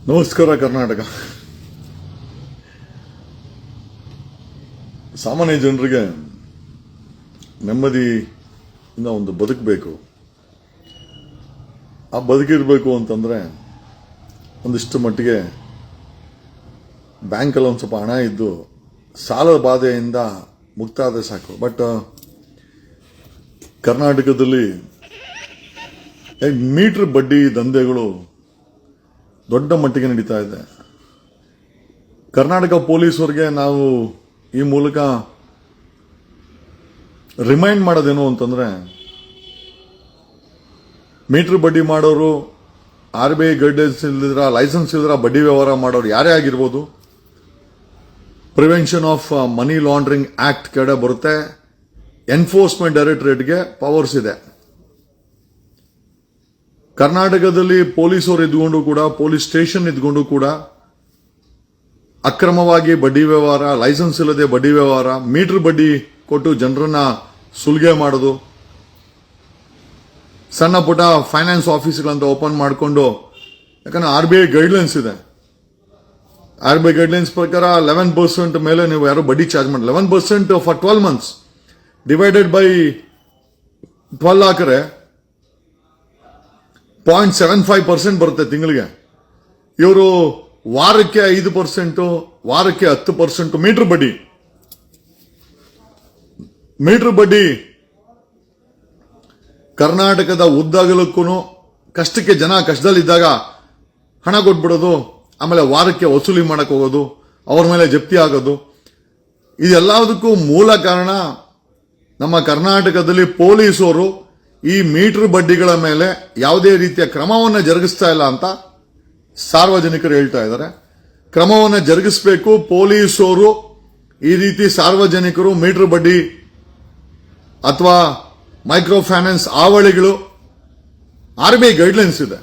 ನಮಸ್ಕಾರ ಕರ್ನಾಟಕ. ಸಾಮಾನ್ಯ ಜನರಿಗೆ ನೆಮ್ಮದಿಯಿಂದ ಒಂದು ಬದುಕಬೇಕು. ಆ ಬದುಕಿರಬೇಕು ಅಂತಂದ್ರೆ ಒಂದಿಷ್ಟು ಮಟ್ಟಿಗೆ ಬ್ಯಾಂಕಲ್ಲಿ ಒಂದು ಸ್ವಲ್ಪ ಹಣ ಇದ್ದು ಸಾಲದ ಬಾಧೆಯಿಂದ ಮುಕ್ತ ಆದರೆ ಸಾಕು. ಬಟ್ ಕರ್ನಾಟಕದಲ್ಲಿ ಮೀಟರ್ ಬಡ್ಡಿ ದಂಧೆಗಳು ದೊಡ್ಡ ಮಟ್ಟಿಗೆ ನಡೀತಾ ಇದೆ. ಕರ್ನಾಟಕ ಪೊಲೀಸರಿಗೆ ನಾವು ಈ ಮೂಲಕ ರಿಮೈಂಡ್ ಮಾಡೋದೇನು ಅಂತಂದ್ರೆ, ಮೀಟರ್ ಬಡ್ಡಿ ಮಾಡೋರು, RBI ಗೈಡ್ಲೈನ್ಸ್ ಇಲ್ದಿರ, ಲೈಸೆನ್ಸ್ ಇಲ್ದಿರ ಬಡ್ಡಿ ವ್ಯವಹಾರ ಮಾಡೋರು ಯಾರೇ ಆಗಿರ್ಬೋದು, prevention of money laundering act ಕಡೆ ಬರುತ್ತೆ. ಎನ್ಫೋರ್ಸ್ಮೆಂಟ್ ಡೈರೆಕ್ಟರೇಟ್ಗೆ ಪವರ್ಸ್ ಇದೆ. ಕರ್ನಾಟಕದಲ್ಲಿ ಪೊಲೀಸರು ಇದ್ಕೊಂಡು ಕೂಡ, ಪೊಲೀಸ್ ಸ್ಟೇಷನ್ ಇದ್ಕೊಂಡು ಕೂಡ ಅಕ್ರಮವಾಗಿ ಬಡ್ಡಿ ವ್ಯವಹಾರ, ಲೈಸೆನ್ಸ್ ಇಲ್ಲದೆ ಬಡ್ಡಿ ವ್ಯವಹಾರ, ಮೀಟರ್ ಬಡ್ಡಿ ಕೊಟ್ಟು ಜನರನ್ನ ಸುಲಿಗೆ ಮಾಡೋದು, ಸಣ್ಣ ಪುಟ್ಟ ಫೈನಾನ್ಸ್ ಆಫೀಸ್ಗಳಂತ ಓಪನ್ ಮಾಡಿಕೊಂಡು, ಯಾಕಂದ್ರೆ RBI ಗೈಡ್ಲೈನ್ಸ್ ಇದೆ. RBI ಗೈಡ್ಲೈನ್ಸ್ ಪ್ರಕಾರ 11% ಮೇಲೆ ನೀವು ಯಾರು ಬಡ್ಡಿ ಚಾರ್ಜ್ ಮಾಡಿ, 11% ಫಾರ್ 12 months ಡಿವೈಡೆಡ್ ಬೈ 12 ಹಾಕರೆ 0.75% ಬರುತ್ತೆ ತಿಂಗಳಿಗೆ. ಇವರು ವಾರಕ್ಕೆ 5%, ವಾರಕ್ಕೆ 10% ಮೀಟರ್ ಬಡ್ಡಿ ಕರ್ನಾಟಕದ ಉದ್ದಗಲಕ್ಕೂ ಕಷ್ಟಕ್ಕೆ ಜನ ಕಷ್ಟದಲ್ಲಿದ್ದಾಗ ಹಣ ಕೊಟ್ಬಿಡೋದು, ಆಮೇಲೆ ವಾರಕ್ಕೆ ವಸೂಲಿ ಮಾಡಕ್ ಹೋಗೋದು, ಅವ್ರ ಮೇಲೆ ಜಪ್ತಿ ಆಗೋದು. ಇದೆಲ್ಲದಕ್ಕೂ ಮೂಲ ಕಾರಣ ನಮ್ಮ ಕರ್ನಾಟಕದಲ್ಲಿ ಪೊಲೀಸರು ಈ ಮೀಟರ್ ಬಡ್ಡಿಗಳ ಮೇಲೆ ಯಾವುದೇ ರೀತಿಯ ಕ್ರಮವನ್ನು ಜರುಗಿಸ್ತಾ ಇಲ್ಲ ಅಂತ ಸಾರ್ವಜನಿಕರು ಹೇಳ್ತಾ ಇದ್ದಾರೆ. ಕ್ರಮವನ್ನು ಜರುಗಿಸಬೇಕು. ಪೊಲೀಸರು ಈ ರೀತಿ ಸಾರ್ವಜನಿಕರು ಮೀಟರ್ ಬಡ್ಡಿ ಅಥವಾ ಮೈಕ್ರೋ ಫೈನಾನ್ಸ್ ಆವಳಿಗಳು, RBI ಗೈಡ್ಲೈನ್ಸ್ ಇದೆ.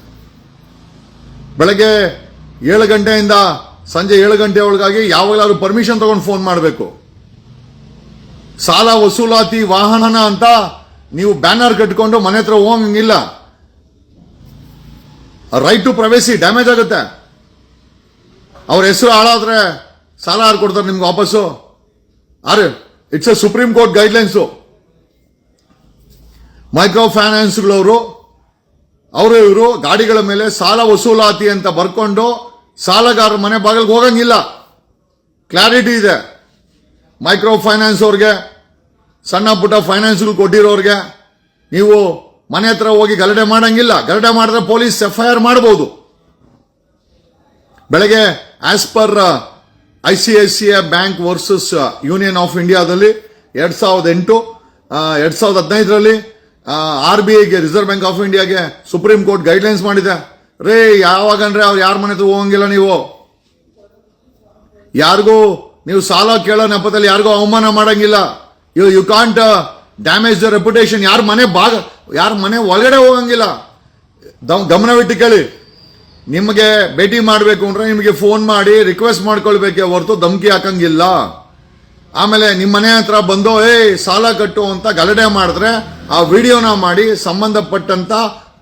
ಬೆಳಗ್ಗೆ 7 ಗಂಟೆಯಿಂದ ಸಂಜೆ 7 ಗಂಟೆ ಒಳಗಾಗಿ ಯಾವಾಗಲಾದ್ರೂ ಪರ್ಮಿಷನ್ ತಗೊಂಡು ಫೋನ್ ಮಾಡಬೇಕು. ಸಾಲ ವಸೂಲಾತಿ ವಾಹನ ಅಂತ ನೀವು ಬ್ಯಾನರ್ ಕಟ್ಕೊಂಡು ಮನೆ ಹತ್ರ ಹೋಗಂಗಿಲ್ಲ. ರೈಟ್ ಟು ಪ್ರೈವೇಸಿ ಡ್ಯಾಮೇಜ್ ಆಗುತ್ತೆ. ಅವ್ರ ಹೆಸರು ಹಾಳಾದ್ರೆ ಸಾಲ ಯಾರು ಕೊಡ್ತಾರೆ ನಿಮ್ಗೆ ವಾಪಸ್ಸು? It's a Supreme Court guidelines. Micro ಫೈನಾನ್ಸ್ಗಳವರು ಇವರು ಗಾಡಿಗಳ ಮೇಲೆ ಸಾಲ ವಸೂಲಾತಿ ಅಂತ ಬರ್ಕೊಂಡು ಸಾಲಗಾರರ ಮನೆ ಬಾಗಿಲಿಗೆ ಹೋಗಂಗಿಲ್ಲ. ಕ್ಲಾರಿಟಿ ಇದೆ. ಮೈಕ್ರೋ ಫೈನಾನ್ಸ್ ಅವ್ರಿಗೆ, ಸಣ್ಣ ಪುಟ್ಟ ಫೈನಾನ್ಸ್ಗಳು ಕೊಟ್ಟಿರೋರಿಗೆ ನೀವು ಮನೆ ಹತ್ರ ಹೋಗಿ ಗಲಾಟೆ ಮಾಡಂಗಿಲ್ಲ. ಗಲಾಟೆ ಮಾಡಿದ್ರೆ ಪೊಲೀಸ್ FIR ಮಾಡಬಹುದು. ಬೆಳಗ್ಗೆ as per ICICI bank versus union of ಇಂಡಿಯಾದಲ್ಲಿ 2015ರಲ್ಲಿ RBIಗೆ, ರಿಸರ್ವ್ ಬ್ಯಾಂಕ್ ಆಫ್ ಇಂಡಿಯಾಗೆ ಸುಪ್ರೀಂ ಕೋರ್ಟ್ ಗೈಡ್ಲೈನ್ಸ್ ಮಾಡಿದೆ. ಯಾವಾಗಂದ್ರೆ ಅವ್ರು ಯಾರ ಮನೆ ಹತ್ರ ಹೋಗಂಗಿಲ್ಲ. ಯಾರಿಗೂ ನೀವು ಸಾಲ ಕೇಳೋ ನೆಪದಲ್ಲಿ ಯಾರಿಗೂ ಅವಮಾನ ಮಾಡಂಗಿಲ್ಲ. You can't damage the reputation. ಯಾರ ಮನೆ ಒಳಗಡೆ ಹೋಗಂಗಿಲ್ಲ. ಗಮನವಿಟ್ಟು ಕೇಳಿ. ನಿಮಗೆ ಭೇಟಿ ಮಾಡಬೇಕು ಅಂದ್ರೆ ನಿಮಗೆ ಫೋನ್ ಮಾಡಿ ರಿಕ್ವೆಸ್ಟ್ ಮಾಡ್ಕೊಳ್ಬೇಕೆ ಹೊರತು ಧಮಕಿ ಹಾಕಂಗಿಲ್ಲ. ಆಮೇಲೆ ನಿಮ್ಮ ಮನೆ ಹತ್ರ ಬಂದು ಸಾಲ ಕಟ್ಟು ಅಂತ ಗಲಾಟೆ ಮಾಡಿದ್ರೆ ಆ ವಿಡಿಯೋನ ಮಾಡಿ ಸಂಬಂಧಪಟ್ಟಂತ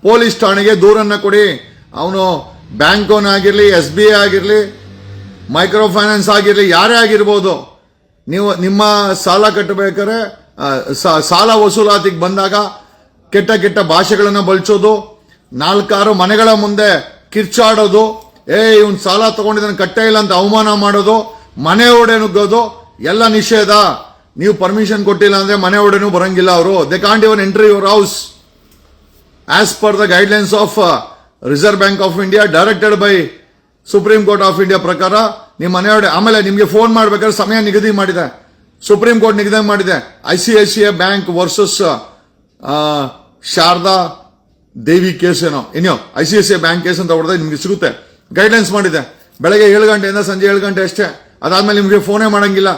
ಪೊಲೀಸ್ ಠಾಣೆಗೆ ದೂರನ್ನ ಕೊಡಿ. ಅವನು ಬ್ಯಾಂಕ್ ಓನ್ ಆಗಿರ್ಲಿ, SBI ಆಗಿರ್ಲಿ, ಮೈಕ್ರೋ ಫೈನಾನ್ಸ್ ಆಗಿರ್ಲಿ, ಯಾರೇ ಆಗಿರ್ಬೋದು, ನೀವು ನಿಮ್ಮ ಸಾಲ ಕಟ್ಟಬೇಕಾದ್ರೆ ಸಾಲ ವಸೂಲಾತಿಗೆ ಬಂದಾಗ ಕೆಟ್ಟ ಭಾಷೆಗಳನ್ನು ಬಳಸೋದು, 4 ಮನೆಗಳ ಮುಂದೆ ಕಿರ್ಚಾಡೋದು, ಇವನ್ ಸಾಲ ತಗೊಂಡಿದ್ದಾನೆ ಕಟ್ಟೇ ಇಲ್ಲ ಅಂತ ಅವಮಾನ ಮಾಡೋದು, ಮನೆ ಒಡೆ ನುಗ್ಗೋದು ಎಲ್ಲ ನಿಷೇಧ. ನೀವು ಪರ್ಮಿಷನ್ ಕೊಟ್ಟಿಲ್ಲ ಅಂದ್ರೆ ಮನೆ ಒಡೆನೂ ಬರಂಗಿಲ್ಲ. ಅವರು they can't even entry your house as per the guidelines of reserve bank of India directed by supreme court of India ಪ್ರಕಾರ ನಿಮ್ಮ ಮನೆಯೊಡೆ. ಆಮೇಲೆ ನಿಮಗೆ ಫೋನ್ ಮಾಡಬೇಕಾದ್ರೆ ಸಮಯ ನಿಗದಿ ಮಾಡಿದೆ, ಸುಪ್ರೀಂ ಕೋರ್ಟ್ ನಿಗದಿ ಮಾಡಿದೆ. ICICI bank versus Sharada Devi case ಏನೋ ICICI ಬ್ಯಾಂಕ್ ಕೇಸ್ ಅಂತ ಹೊಡೆದ್ರೆ ನಿಮ್ಗೆ ಸಿಗುತ್ತೆ. ಗೈಡ್ಲೈನ್ಸ್ ಮಾಡಿದೆ. ಬೆಳಗ್ಗೆ 7 ಗಂಟೆಯಿಂದ ಸಂಜೆ 7 ಗಂಟೆ ಅಷ್ಟೇ. ಅದಾದ್ಮೇಲೆ ನಿಮಗೆ ಫೋನೇ ಮಾಡಂಗಿಲ್ಲ.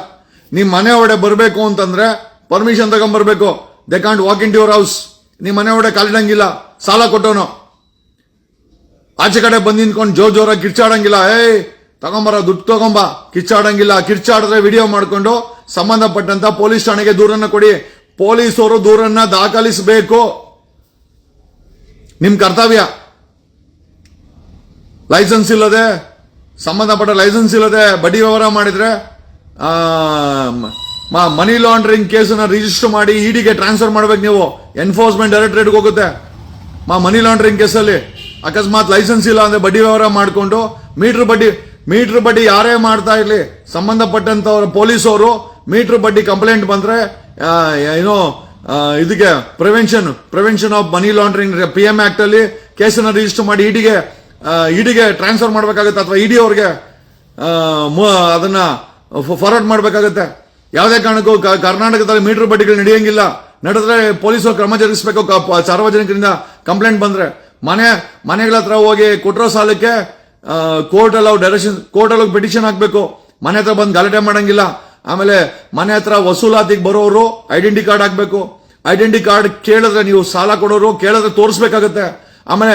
ನಿಮ್ ಮನೆ ಒಡೆ ಬರಬೇಕು ಅಂತಂದ್ರೆ ಪರ್ಮಿಷನ್ ತಗೊಂಡ್ಬರ್ಬೇಕು. They can't walk into your house. ನಿಮ್ ಮನೆ ಒಡೆ ಕಾಲಿಡಂಗಿಲ್ಲ. ಸಾಲ ಕೊಟ್ಟವನು ಆಚೆ ಕಡೆ ಬಂದು ನಿಂತ್ಕೊಂಡು ಜೋರಾಗಿ ಕಿರ್ಚಾಡಂಗಿಲ್ಲ. ತಗೊಂಬರ, ದುಡ್ಡು ತಗೊಂಬ, ಕಿರ್ಚಾಡಂಗಿಲ್ಲ. ಕಿರ್ಚಾಡಿದ್ರೆ ವಿಡಿಯೋ ಮಾಡಿಕೊಂಡು ಸಂಬಂಧಪಟ್ಟಂತ ಪೊಲೀಸ್ ಠಾಣೆಗೆ ದೂರನ್ನ ಕೊಡಿ. ಪೊಲೀಸರು ದೂರನ್ನ ದಾಖಲಿಸಬೇಕು. ನಿಮ್ ಕರ್ತವ್ಯ. ಲೈಸೆನ್ಸ್ ಇಲ್ಲದೆ ಸಂಬಂಧಪಟ್ಟ ಲೈಸೆನ್ಸ್ ಇಲ್ಲದೆ ಬಡ್ಡಿ ವ್ಯವಹಾರ ಮಾಡಿದ್ರೆ ಮನಿ ಲಾಂಡ್ರಿಂಗ್ ಕೇಸನ್ನ ರಿಜಿಸ್ಟರ್ ಮಾಡಿ ಇಡಿಗೆ ಟ್ರಾನ್ಸ್ಫರ್ ಮಾಡ್ಬೇಕು. ನೀವು ಎನ್ಫೋರ್ಸ್ಮೆಂಟ್ ಡೈರೆಕ್ಟರೇಟ್ಗೆ ಹೋಗುತ್ತೆ. ಮನಿ ಲಾಂಡ್ರಿಂಗ್ ಕೇಸಲ್ಲಿ ಅಕಸ್ಮಾತ್ ಲೈಸೆನ್ಸ್ ಇಲ್ಲ ಅಂದ್ರೆ ಬಡ್ಡಿ ವ್ಯವಹಾರ ಮಾಡಿಕೊಂಡು ಮೀಟರ್ ಬಡ್ಡಿ ಯಾರೇ ಮಾಡ್ತಾ ಇರ್ಲಿ, ಸಂಬಂಧಪಟ್ಟಂತವ್ರ ಪೊಲೀಸ್ ಅವರು ಮೀಟರ್ ಬಡ್ಡಿ ಕಂಪ್ಲೇಂಟ್ ಬಂದ್ರೆ ಏನೋ ಇದಕ್ಕೆ prevention of money laundering PM act ಅಲ್ಲಿ ಕೇಸನ್ನ ರಿಜಿಸ್ಟರ್ ಮಾಡಿ ಇಡಿಗೆ ಟ್ರಾನ್ಸ್ಫರ್ ಮಾಡಬೇಕಾಗುತ್ತೆ, ಅಥವಾ ಇಡಿ ಅವ್ರಿಗೆ ಅದನ್ನ ಫಾರ್ವರ್ಡ್ ಮಾಡಬೇಕಾಗುತ್ತೆ. ಯಾವುದೇ ಕಾರಣಕ್ಕೂ ಕರ್ನಾಟಕದಲ್ಲಿ ಮೀಟರ್ ಬಡ್ಡಿಗಳು ನಡೆಯಂಗಿಲ್ಲ. ನಡೆದ್ರೆ ಪೊಲೀಸರು ಕ್ರಮ ಜರುಗಿಸಬೇಕು. ಸಾರ್ವಜನಿಕರಿಂದ ಕಂಪ್ಲೇಂಟ್ ಬಂದ್ರೆ ಮನೆಗಳ ಹತ್ರ ಹೋಗಿ ಕೊಟ್ಟಿರೋ ಸಾಲಕ್ಕೆ ಕೋರ್ಟಲ್ಲಿ ಪಿಟಿಷನ್ ಹಾಕ್ಬೇಕು. ಮನೆ ಹತ್ರ ಬಂದು ಗಲಾಟೆ ಮಾಡಂಗಿಲ್ಲ. ಆಮೇಲೆ ಮನೆ ಹತ್ರ ವಸೂಲಾತಿಗೆ ಬರೋರು ಐಡೆಂಟಿ ಕಾರ್ಡ್ ಹಾಕ್ಬೇಕು. ಐಡೆಂಟಿ ಕಾರ್ಡ್ ಕೇಳಿದ್ರೆ ನೀವು ಸಾಲ ಕೊಡೋರು ಕೇಳಿದ್ರೆ ತೋರಿಸಬೇಕಾಗತ್ತೆ. ಆಮೇಲೆ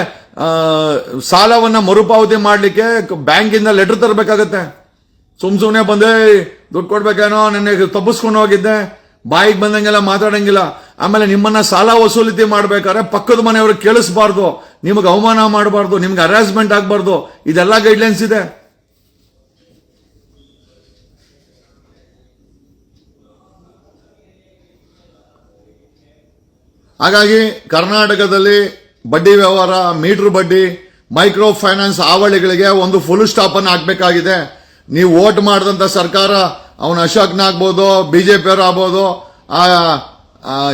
ಸಾಲವನ್ನ ಮರುಪಾವತಿ ಮಾಡ್ಲಿಕ್ಕೆ ಬ್ಯಾಂಕಿಂದ ಲೆಟರ್ ತರಬೇಕಾಗತ್ತೆ. ಸುಮ್ನೆ ಬಂದೇ ದುಡ್ಡು ಕೊಡ್ಬೇಕೇನೋ, ನನಗೆ ತಪ್ಪಿಸ್ಕೊಂಡು ಹೋಗಿದ್ದೆ, ಬಾಯಿಗೆ ಬಂದಂಗೆಲ್ಲ ಮಾತಾಡಂಗಿಲ್ಲ. ಆಮೇಲೆ ನಿಮ್ಮನ್ನ ಸಾಲ ವಸೂಲಿತಿ ಮಾಡ್ಬೇಕಾದ್ರೆ ಪಕ್ಕದ ಮನೆಯವ್ರಿಗೆ ಕೇಳಿಸಬಾರ್ದು, ನಿಮಗೆ ಅವಮಾನ ಮಾಡಬಾರ್ದು, ನಿಮ್ಗೆ ಹರಾಸ್ಮೆಂಟ್ ಆಗಬಾರ್ದು. ಇದೆಲ್ಲ ಗೈಡ್ಲೈನ್ಸ್ ಇದೆ. ಹಾಗಾಗಿ ಕರ್ನಾಟಕದಲ್ಲಿ ಬಡ್ಡಿ ವ್ಯವಹಾರ, ಮೀಟರ್ ಬಡ್ಡಿ, ಮೈಕ್ರೋ ಫೈನಾನ್ಸ್ ಹಾವಳಿಗಳಿಗೆ ಒಂದು ಫುಲ್ ಸ್ಟಾಪ್ ಅನ್ನು ಹಾಕಬೇಕಾಗಿದೆ. ನೀವು ವೋಟ್ ಮಾಡಿದಂತ ಸರ್ಕಾರ ಅವನ ಅಶೋಕ್ನ ಆಗ್ಬೋದು, ಬಿಜೆಪಿಯವರು ಆಗ್ಬೋದು,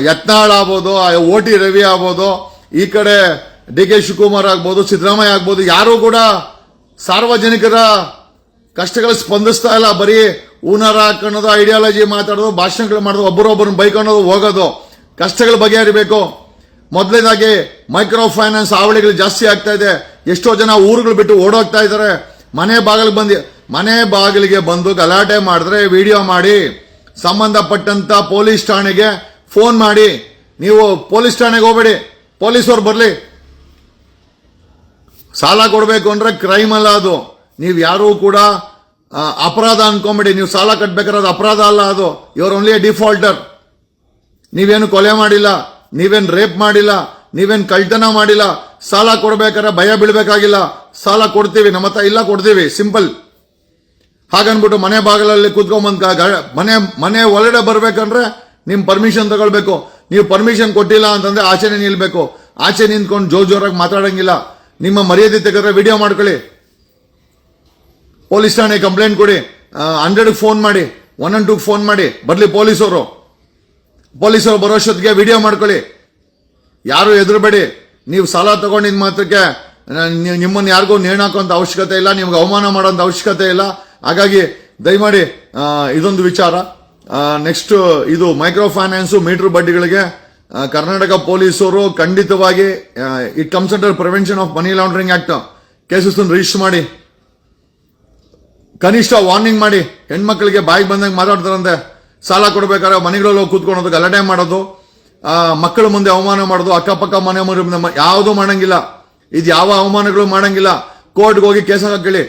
ಯತ್ನಾಳ್ ಆಗ್ಬೋದು, OT ರವಿ ಆಗ್ಬೋದು, ಈ ಕಡೆ DK ಶಿವಕುಮಾರ್ ಆಗ್ಬೋದು, ಸಿದ್ದರಾಮಯ್ಯ ಆಗ್ಬೋದು, ಯಾರು ಕೂಡ ಸಾರ್ವಜನಿಕರ ಕಷ್ಟಗಳು ಸ್ಪಂದಿಸ್ತಾ ಇಲ್ಲ. ಬರೀ ಹೂನಾರ ಹಾಕೊಳ್ಳೋದು, ಐಡಿಯಾಲಜಿ ಮಾತಾಡೋದು, ಭಾಷಣಗಳು ಮಾಡೋದು, ಒಬ್ಬರೊಬ್ಬರನ್ನ ಬೈಕೊಳ್ಳೋದು, ಹೋಗೋದು. ಕಷ್ಟಗಳ ಬಗೆಹರಿಬೇಕು. ಮೊದಲನೇದಾಗಿ ಮೈಕ್ರೋ ಫೈನಾನ್ಸ್ ಹಾವಳಿಗಳು ಜಾಸ್ತಿ ಆಗ್ತಾ ಇದೆ. ಎಷ್ಟೋ ಜನ ಊರುಗಳು ಬಿಟ್ಟು ಓಡೋಗ್ತಾ ಇದ್ದಾರೆ. ಮನೆ ಬಾಗಿಲಿಗೆ ಬಂದು ಗಲಾಟೆ ಮಾಡಿದ್ರೆ ವಿಡಿಯೋ ಮಾಡಿ ಸಂಬಂಧಪಟ್ಟಂತ ಪೊಲೀಸ್ ಠಾಣೆಗೆ ಫೋನ್ ಮಾಡಿ. ನೀವು ಪೊಲೀಸ್ ಠಾಣೆಗೆ ಹೋಗಬೇಡಿ, ಪೊಲೀಸರು ಬರಲಿ. ಸಾಲ ಕೊಡಬೇಕು ಅಂದ್ರೆ ಕ್ರೈಮ್ ಅಲ್ಲ ಅದು. ನೀವು ಯಾರೂ ಕೂಡ ಅಪರಾಧ ಅನ್ಕೊಂಬೇಡಿ. ನೀವು ಸಾಲ ಕಟ್ಟಬೇಕಾದ್ರೆ ಅದು ಅಪರಾಧ ಅಲ್ಲ, ಅದು ಯುವರ್ ಓನ್ಲಿ ಎ ಡಿಫಾಲ್ಟರ್. ನೀವೇನು ಕೊಲೆ ಮಾಡಿಲ್ಲ, ನೀವೇನು ರೇಪ್ ಮಾಡಿಲ್ಲ, ನೀವೇನು ಕಳ್ತನ ಮಾಡಿಲ್ಲ. ಸಾಲ ಕೊಡ್ಬೇಕಾದ್ರೆ ಭಯ ಬೀಳ್ಬೇಕಾಗಿಲ್ಲ. ಸಾಲ ಕೊಡ್ತೀವಿ, ನಮ್ಮ ಹತ್ರ ಇಲ್ಲ, ಕೊಡ್ತೀವಿ, ಸಿಂಪಲ್. ಹಾಗನ್ಬಿಟ್ಟು ಮನೆ ಬಾಗಿಲಲ್ಲಿ ಕೂತ್ಕೊಂಡ್ಬಂದ್ ಮನೆ ಒಳಗಡೆ ಬರ್ಬೇಕಂದ್ರೆ ನಿಮ್ ಪರ್ಮಿಷನ್ ತಗೊಳ್ಬೇಕು. ನೀವು ಪರ್ಮಿಷನ್ ಕೊಟ್ಟಿಲ್ಲ ಅಂತಂದ್ರೆ ಆಚೆನೆ ನಿಲ್ಬೇಕು. ಆಚೆ ನಿಂತ್ಕೊಂಡು ಜೋರಾಗಿ ಮಾತಾಡಂಗಿಲ್ಲ. ನಿಮ್ಮ ಮರ್ಯಾದೆ ತೆಗೆದ್ರೆ ವಿಡಿಯೋ ಮಾಡ್ಕೊಳ್ಳಿ, ಪೊಲೀಸ್ ಠಾಣೆ ಕಂಪ್ಲೇಂಟ್ ಕೊಡಿ, 100 ಫೋನ್ ಮಾಡಿ, 112 ಫೋನ್ ಮಾಡಿ, ಬರ್ಲಿ ಪೊಲೀಸರು ಬರೋಷ್ಟೊತ್ತಿಗೆ ವಿಡಿಯೋ ಮಾಡ್ಕೊಳ್ಳಿ. ಯಾರು ಹೆದರಬೇಡಿ. ನೀವು ಸಾಲ ತಗೊಂಡಿದ್ ಮಾತ್ರಕ್ಕೆ ನಿಮ್ಮನ್ನು ಯಾರಿಗೂ ನೇಣಾಕುವಂತ ಅವಶ್ಯಕತೆ ಇಲ್ಲ, ನಿಮ್ಗೆ ಅವಮಾನ ಮಾಡೋಂಥ ಅವಶ್ಯಕತೆ ಇಲ್ಲ. ಹಾಗಾಗಿ ದಯಮಾಡಿ ಇದೊಂದು ವಿಚಾರ. ನೆಕ್ಸ್ಟ್ ಇದು ಮೈಕ್ರೋ ಫೈನಾನ್ಸ್, ಮೀಟರ್ ಬಡ್ಡಿಗಳಿಗೆ ಕರ್ನಾಟಕ ಪೊಲೀಸರು ಖಂಡಿತವಾಗಿ it comes under prevention of money laundering act cases register ಮಾಡಿ, ಕನಿಷ್ಠ ವಾರ್ನಿಂಗ್ ಮಾಡಿ. ಹೆಣ್ಮಕ್ಳಿಗೆ ಬಾಯಿಗೆ ಬಂದಂಗೆ ಮಾತಾಡ್ತಾರಂತೆ. ಸಾಲ ಕೊಡ್ಬೇಕಾದ್ರೆ ಮನೆಗಳಲ್ಲಿ ಹೋಗಿ ಕೂತ್ಕೊಳ್ಳೋದು, ಗಲಾಟೆ ಮಾಡೋದು, ಮಕ್ಕಳ ಮುಂದೆ ಅವಮಾನ ಮಾಡೋದು, ಅಕ್ಕಪಕ್ಕ ಮನೆ ಮುಂದೆ ಯಾವುದೂ ಮಾಡಂಗಿಲ್ಲ. ಇದು ಯಾವ ಅವಮಾನಗಳು ಮಾಡಂಗಿಲ್ಲ. ಕೋರ್ಟ್ಗೆ ಹೋಗಿ ಕೇಸ್ ಹಾಕಿ.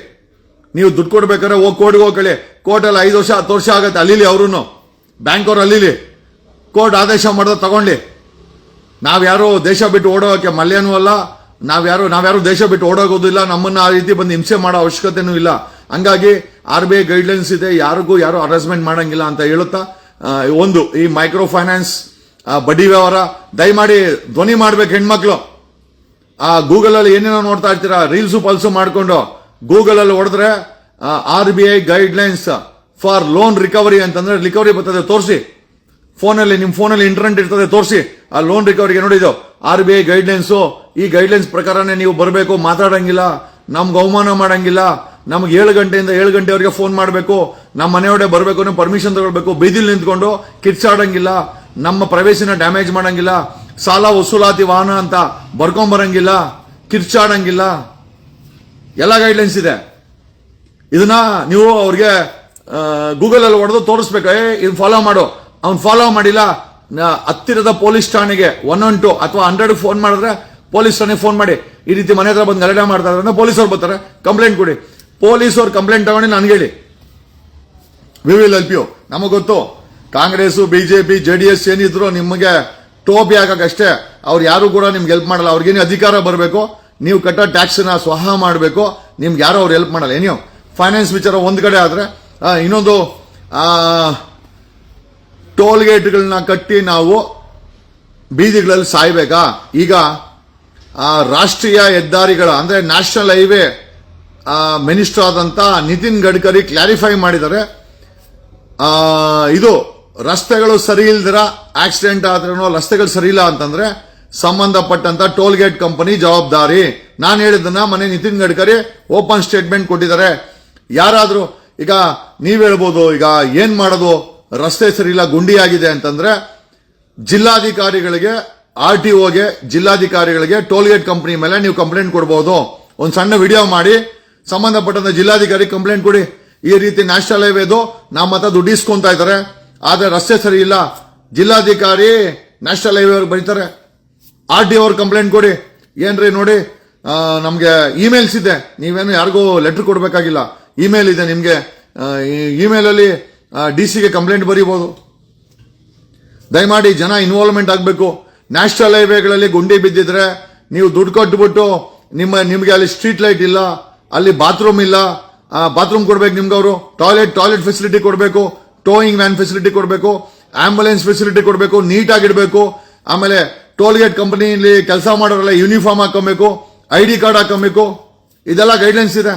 ನೀವು ದುಡ್ಡು ಕೊಡ್ಬೇಕಾದ್ರೆ ಹೋಗಿ ಕೋರ್ಟ್ಗೆ ಹೋಗಿ. ಕೋರ್ಟಲ್ಲಿ 5 ವರ್ಷ 10 ವರ್ಷ ಆಗತ್ತೆ. ಅಲ್ಲಿಲಿ ಅವ್ರು ಬ್ಯಾಂಕ್ ಅವ್ರು ಅಲ್ಲಿಲಿ ಕೋರ್ಟ್ ಆದೇಶ ಮಾಡೋದು ತಗೊಂಡ್ಲಿ. ನಾವ್ಯಾರು ದೇಶ ಬಿಟ್ಟು ಓಡೋಕೆ ಮಲ್ಯನೂ ಅಲ್ಲ, ನಾವ್ಯಾರು ದೇಶ ಬಿಟ್ಟು ಓಡೋಗೋದಿಲ್ಲ. ನಮ್ಮನ್ನ ಆ ರೀತಿ ಬಂದು ಹಿಂಸೆ ಮಾಡೋ ಅವಶ್ಯಕತೆನೂ ಇಲ್ಲ. ಹಂಗಾಗಿ RBI ಗೈಡ್ಲೈನ್ಸ್ ಇದೆ, ಯಾರು ಹರಾಸ್ಮೆಂಟ್ ಮಾಡಂಗಿಲ್ಲ ಅಂತ ಹೇಳುತ್ತಾ, ಒಂದು ಈ ಮೈಕ್ರೋ ಫೈನಾನ್ಸ್ ಬಡ್ಡಿ ವ್ಯವಹಾರ ದಯಮಾಡಿ ಧ್ವನಿ ಮಾಡ್ಬೇಕು ಹೆಣ್ಮಕ್ಳು. ಗೂಗಲ್ ಅಲ್ಲಿ ಏನೇನೋ ನೋಡ್ತಾ ಇರ್ತೀರಾ, ರೀಲ್ಸು ಪಲ್ಸು ಮಾಡ್ಕೊಂಡು ಗೂಗಲ್ ಅಲ್ಲಿ ಹೊಡೆದ್ರೆ RBI guidelines for loan recovery ಅಂತಂದ್ರೆ ರಿಕವರಿ ಬರ್ತದೆ, ತೋರಿಸಿ. ನಿಮ್ ಫೋನಲ್ಲಿ ಇಂಟರ್ನೆಟ್ ಇರ್ತದೆ, ತೋರಿಸಿ. ಆ ಲೋನ್ ರಿಕವರಿಗೆ ನೋಡಿದ್ದು RBI ಗೈಡ್ಲೈನ್ಸ್. ಈ ಗೈಡ್ಲೈನ್ಸ್ ಪ್ರಕಾರನೇ ನೀವು ಬರಬೇಕು, ಮಾತಾಡಂಗಿಲ್ಲ, ನಮ್ಗೆ ಅವಮಾನ ಮಾಡಂಗಿಲ್ಲ. ನಮ್ಗೆ 7 ಗಂಟೆಯಿಂದ 7 ಗಂಟೆವರೆಗೆ ಫೋನ್ ಮಾಡಬೇಕು, ನಮ್ಮ ಮನೆಯೊಳಗೆ ಬರಬೇಕು, ನೀವು ಪರ್ಮಿಷನ್ ತಗೊಳ್ಬೇಕು, ಬೀದಿಲ್ ನಿಂತ್ಕೊಂಡು ಕಿರ್ಚಾಡಂಗಿಲ್ಲ, ನಮ್ಮ ಪ್ರವೇಶನ ಡ್ಯಾಮೇಜ್ ಮಾಡಂಗಿಲ್ಲ, ಸಾಲ ವಸೂಲಾತಿ ವಾಹನ ಅಂತ ಬರ್ಕೊಂಬರಂಗಿಲ್ಲ, ಕಿರ್ಚಾಡಂಗಿಲ್ಲ. ಎಲ್ಲ ಗೈಡ್ಲೈನ್ಸ್ ಇದೆ. ಇದನ್ನ ನೀವು ಅವ್ರಿಗೆ ಗೂಗಲ್ ಅಲ್ಲಿ ಹೊಡೆದು ತೋರಿಸ್ಬೇಕು. ಇದು ಫಾಲೋ ಮಾಡು. ಅವ್ನು ಫಾಲೋ ಮಾಡಿಲ್ಲ, ಹತ್ತಿರದ ಪೊಲೀಸ್ ಠಾಣೆಗೆ 112 ಅಥವಾ 100 ಫೋನ್ ಮಾಡಿದ್ರೆ ಪೊಲೀಸ್ ಠಾಣೆಗೆ ಫೋನ್ ಮಾಡಿ. ಈ ರೀತಿ ಮನೆ ಹತ್ರ ಬಂದು ಗಲಾಟೆ ಮಾಡ್ತಾ ಇದ್ರೆ ಪೊಲೀಸರು ಬರ್ತಾರೆ, ಕಂಪ್ಲೇಂಟ್ ಕೊಡಿ. ಪೊಲೀಸರು ಕಂಪ್ಲೇಂಟ್ ತಗೊಂಡು ನನ್ಗೆ ಹೇಳಿ, ವಿ ವಿಲ್ ಹೆಲ್ಪ್ ಯು. ನಮಗೆ ಗೊತ್ತು, ಕಾಂಗ್ರೆಸ್, BJP, JDS ಏನಿದ್ರು ನಿಮಗೆ ಟೋಪಿ ಹಾಕಕ್ಕಷ್ಟೇ. ಅವ್ರು ಯಾರು ಕೂಡ ನಿಮ್ಗೆ ಹೆಲ್ಪ್ ಮಾಡಲ್ಲ. ಅವ್ರಿಗೇನು ಅಧಿಕಾರ ಬರಬೇಕು, ನೀವು ಕಟ್ಟೋ ಟ್ಯಾಕ್ಸ್ ನ ಸ್ವಹ ಮಾಡಬೇಕು. ನಿಮ್ಗೆ ಯಾರು ಅವ್ರು ಹೆಲ್ಪ್ ಮಾಡಲ್ಲ. ಏನೋ ಫೈನಾನ್ಸ್ ವಿಚಾರ ಒಂದ್ ಕಡೆ ಆದ್ರೆ ಇನ್ನೊಂದು ಟೋಲ್ ಗೇಟ್ಗಳನ್ನ ಕಟ್ಟಿ ನಾವು ಬೀದಿಗಳಲ್ಲಿ ಸಾಯ್ಬೇಕಾ? ಈಗ ರಾಷ್ಟ್ರೀಯ ಹೆದ್ದಾರಿಗಳ ಅಂದ್ರೆ ನ್ಯಾಷನಲ್ ಹೈವೇ ಮಿನಿಸ್ಟರ್ ಆದಂತ ನಿತಿನ್ ಗಡ್ಕರಿ ಕ್ಲಾರಿಫೈ ಮಾಡಿದ್ದಾರೆ. ಇದು ರಸ್ತೆಗಳು ಸರಿ ಇಲ್ದಿರ ಆಕ್ಸಿಡೆಂಟ್ ಆದ್ರೂ ರಸ್ತೆಗಳು ಸರಿ ಇಲ್ಲ ಅಂತಂದ್ರೆ ಸಂಬಂಧಪಟ್ಟಂತ ಟೋಲ್ ಗೇಟ್ ಕಂಪನಿ ಜವಾಬ್ದಾರಿ. ನಾನು ಹೇಳಿದ್ದನ್ನ ಮನೆ ನಿತಿನ್ ಗಡ್ಕರಿ ಓಪನ್ ಸ್ಟೇಟ್ಮೆಂಟ್ ಕೊಟ್ಟಿದ್ದಾರೆ. ಯಾರಾದ್ರೂ ಈಗ ನೀವ್ ಹೇಳ್ಬೋದು, ಈಗ ಏನ್ ಮಾಡೋದು, ರಸ್ತೆ ಸರಿ ಇಲ್ಲ, ಗುಂಡಿ ಆಗಿದೆ ಅಂತಂದ್ರೆ ಜಿಲ್ಲಾಧಿಕಾರಿಗಳಿಗೆ, RTOಗೆ, ಜಿಲ್ಲಾಧಿಕಾರಿಗಳಿಗೆ ಟೋಲ್ ಗೇಟ್ ಕಂಪನಿ ಮೇಲೆ ನೀವು ಕಂಪ್ಲೇಂಟ್ ಕೊಡಬಹುದು. ಒಂದು ಸಣ್ಣ ವಿಡಿಯೋ ಮಾಡಿ ಸಂಬಂಧಪಟ್ಟಂತ ಜಿಲ್ಲಾಧಿಕಾರಿ ಕಂಪ್ಲೇಂಟ್ ಕೊಡಿ. ಈ ರೀತಿ ನ್ಯಾಷನಲ್ ಹೈವೇದು ನಮ್ಮ ಹತ್ರ ದುಡ್ಡು ಇಸ್ಕೊಂತಾ ಇದ್ದಾರೆ, ಆದ್ರೆ ರಸ್ತೆ ಸರಿ ಇಲ್ಲ. ಜಿಲ್ಲಾಧಿಕಾರಿ ನ್ಯಾಷನಲ್ ಹೈವೇ ಅವ್ರಿಗೆ ಬರೀತಾರೆ, RTO ಅವ್ರ ಕಂಪ್ಲೇಂಟ್ ಕೊಡಿ. ಏನ್ರಿ ನೋಡಿ, ನಮ್ಗೆ ಇಮೇಲ್ಸ್ ಇದೆ, ನೀವೇನು ಯಾರಿಗೂ ಲೆಟರ್ ಕೊಡಬೇಕಾಗಿಲ್ಲ, ಇಮೇಲ್ ಇದೆ ನಿಮ್ಗೆ. ಇಮೇಲ್ ಅಲ್ಲಿ DC ಕಂಪ್ಲೇಂಟ್ ಬರೀಬಹುದು. ದಯಮಾಡಿ ಜನ ಇನ್ವಾಲ್ವ್ಮೆಂಟ್ ಆಗಬೇಕು. ನ್ಯಾಷನಲ್ ಹೈವೇಗಳಲ್ಲಿ ಗುಂಡಿ ಬಿದ್ದಿದ್ರೆ ನೀವು ದುಡ್ಡು ಕೊಟ್ಬಿಟ್ಟು ನಿಮ್ಗೆ ಅಲ್ಲಿ ಸ್ಟ್ರೀಟ್ ಲೈಟ್ ಇಲ್ಲ, ಅಲ್ಲಿ ಬಾತ್ರೂಮ್ ಇಲ್ಲ, ಬಾತ್ರೂಮ್ ಕೊಡ್ಬೇಕು ನಿಮ್ಗೆ ಅವರು, ಟಾಯ್ಲೆಟ್ ಫೆಸಿಲಿಟಿ ಕೊಡಬೇಕು, ಟೋಯಿಂಗ್ ವ್ಯಾನ್ ಫೆಸಿಲಿಟಿ ಕೊಡಬೇಕು, ಆಂಬುಲೆನ್ಸ್ ಫೆಸಿಲಿಟಿ ಕೊಡಬೇಕು, ನೀಟ್ ಆಗಿಡಬೇಕು. ಆಮೇಲೆ ಟೋಲ್ ಗೇಟ್ ಕಂಪನಿಯಲ್ಲಿ ಕೆಲಸ ಮಾಡೋರೆಲ್ಲ ಯೂನಿಫಾರ್ಮ್ ಹಾಕೊಬೇಕು, ID ಕಾರ್ಡ್ ಹಾಕೊಬೇಕು. ಇದೆಲ್ಲ ಗೈಡ್ಲೈನ್ಸ್ ಇದೆ.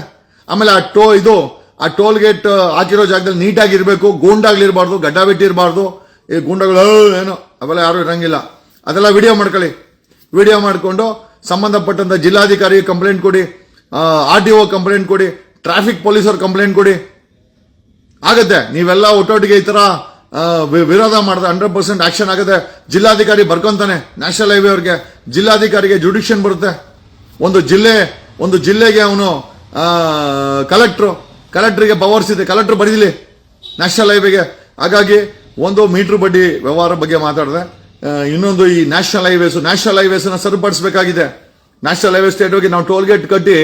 ಆಮೇಲೆ ಆ ಟೋಲ್ ಗೇಟ್ ಹಾಕಿರೋ ಜಾಗದಲ್ಲಿ ನೀಟಾಗಿರ್ಬೇಕು, ಗೂಂಡಾಗ್ಲಿರ್ಬಾರ್ದು, ಗಡ್ಡ ಬಿಟ್ಟಿರಬಾರ್ದು. ಈ ಗೂಂಡಗಳು ಏನು ಅವೆಲ್ಲ ಯಾರು ಇರಂಗಿಲ್ಲ. ಅದೆಲ್ಲ ವಿಡಿಯೋ ಮಾಡ್ಕೊಳ್ಳಿ. ವಿಡಿಯೋ ಮಾಡಿಕೊಂಡು ಸಂಬಂಧಪಟ್ಟಂತ ಜಿಲ್ಲಾಧಿಕಾರಿ ಕಂಪ್ಲೇಂಟ್ ಕೊಡಿ, RTO ಕಂಪ್ಲೇಂಟ್ ಕೊಡಿ, ಟ್ರಾಫಿಕ್ ಪೊಲೀಸರು ಕಂಪ್ಲೇಂಟ್ ಕೊಡಿ. ಆಗತ್ತೆ. ನೀವೆಲ್ಲ ಒಟ್ಟೊಟ್ಟಿಗೆ ಈ ತರ ವಿರೋಧ ಮಾಡಿದ್ರೆ 100% ಆಕ್ಷನ್ ಆಗುತ್ತೆ. ಜಿಲ್ಲಾಧಿಕಾರಿ ಬರ್ಕೊಂತಾನೆ ನ್ಯಾಷನಲ್ ಹೈವೇ ಅವ್ರಿಗೆ, ಜಿಲ್ಲಾಧಿಕಾರಿಗೆ ಜುಡಿಷನ್ ಬರುತ್ತೆ. ಒಂದು ಜಿಲ್ಲೆಗೆ ಅವನು ಕಲೆಕ್ಟರ್ಗೆ ಪವರ್ಸ್ ಇದೆ, ಕಲೆಕ್ಟರ್ ಬರೀಲಿ ನ್ಯಾಷನಲ್ ಹೈವೇಗೆ. ಹಾಗಾಗಿ ಒಂದು ಮೀಟರ್ ಬಡ್ಡಿ ವ್ಯವಹಾರ ಬಗ್ಗೆ ಮಾತಾಡಿದೆ. ಇನ್ನೊಂದು ಈ ನ್ಯಾಷನಲ್ ಹೈವೇಸ್ ನ ಸರಿಪಡಿಸಬೇಕಾಗಿದೆ. ನ್ಯಾಷನಲ್ ಹೈವೇ ಸ್ಟೇಟ್ ಹೋಗಿ ನಾವು ಟೋಲ್ ಗೇಟ್ ಕಟ್ಟಿ